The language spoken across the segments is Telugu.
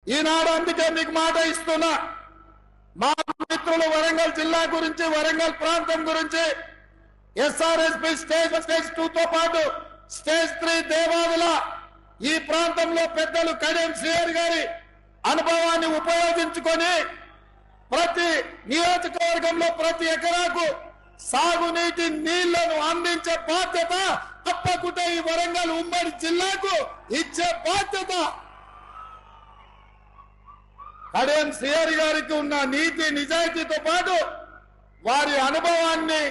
ఈనాడు అందుకే మీకు మాట ఇస్తున్నా, మా మిత్రులు వరంగల్ జిల్లా గురించి, వరంగల్ ప్రాంతం గురించి ఎస్ఆర్ఎస్పీ స్టేజ్ 2 తో పాటు స్టేజ్ 3 దేవాదుల ఈ ప్రాంతంలో పెద్దలు కడియం శ్రీహరి గారి అనుభవాన్ని ఉపయోగించుకొని ప్రతి నియోజకవర్గంలో ప్రతి ఎకరాకు సాగునీటి నీళ్లను అందించే బాధ్యత తప్పకుండా ఈ వరంగల్ ఉమ్మడి జిల్లాకు ఇచ్చే బాధ్యత కడియం శ్రీహరి గారికి ఉన్న నీతి నిజాయితీతో పాటు వారి అనుభవాన్ని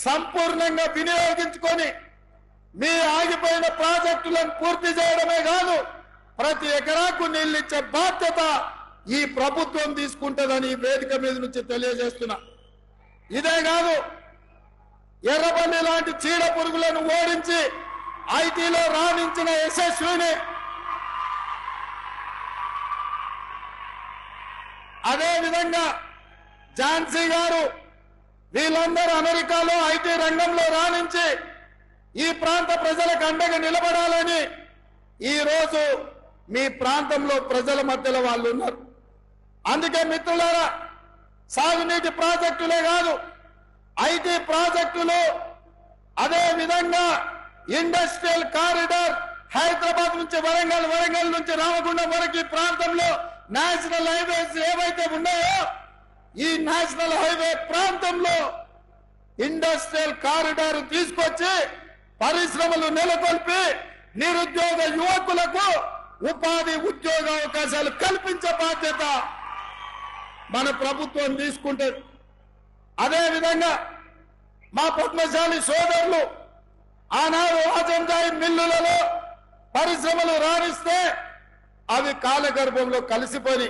సంపూర్ణంగా వినియోగించుకొని మీ ఆగిపోయిన ప్రాజెక్టులను పూర్తి చేయడమే కాదు, ప్రతి ఎకరాకు నీళ్లు ఇచ్చే బాధ్యత ఈ ప్రభుత్వం తీసుకుంటుందని వేదిక మీద నుంచి తెలియజేస్తున్నా. ఇదే కాదు, ఎర్రబల్లి లాంటి చీడ పురుగులను ఓడించి ఐటీలో రాణించిన యశస్విని, అదే విధంగా ఝాన్సీ గారు, వీళ్ళందరూ అమెరికాలో ఐటీ రంగంలో రాణించి ఈ ప్రాంత ప్రజలకు అండగా నిలబడాలని ఈ రోజు మీ ప్రాంతంలో ప్రజల మధ్యలో వాళ్ళు ఉన్నారు. అందుకే మిత్రులారా, సాగునీటి ప్రాజెక్టులే కాదు, ఐటీ ప్రాజెక్టులు, అదే విధంగా ఇండస్ట్రియల్ కారిడార్ హైదరాబాద్ నుంచి వరంగల్, వరంగల్ నుంచి రామగుండం వరకు ఈ ప్రాంతంలో నేషనల్ హైవేస్ ఏవైతే ఉన్నాయో ఈ నేషనల్ హైవే ప్రాంతంలో ఇండస్ట్రియల్ కారిడార్ తీసుకొచ్చి పరిశ్రమలు నెలకొల్పి నిరుద్యోగ యువకులకు ఉపాధి ఉద్యోగ అవకాశాలు కల్పించే బాధ్యత మన ప్రభుత్వం తీసుకుంటుంది. అదే విధంగా మా పద్మశాలి సోదరులు ఆనాడు ఆజంజాయి మిల్లులలో పరిశ్రమలు రాణిస్తే అవి కాలగర్భంలో కలిసిపోయి,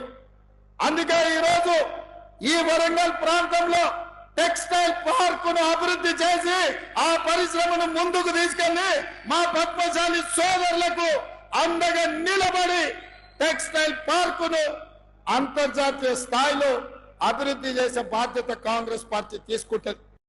అందుకే ఈరోజు ఈ వరంగల్ ప్రాంతంలో టెక్స్టైల్ పార్కును అభివృద్ధి చేసి ఆ పరిశ్రమను ముందుకు తీసుకెళ్లి మా పద్మశాలి సోదరులకు అండగా నిలబడి టెక్స్టైల్ పార్కును అంతర్జాతీయ స్థాయిలో అభివృద్ధి చేసే బాధ్యత కాంగ్రెస్ పార్టీ తీసుకుంటుంది.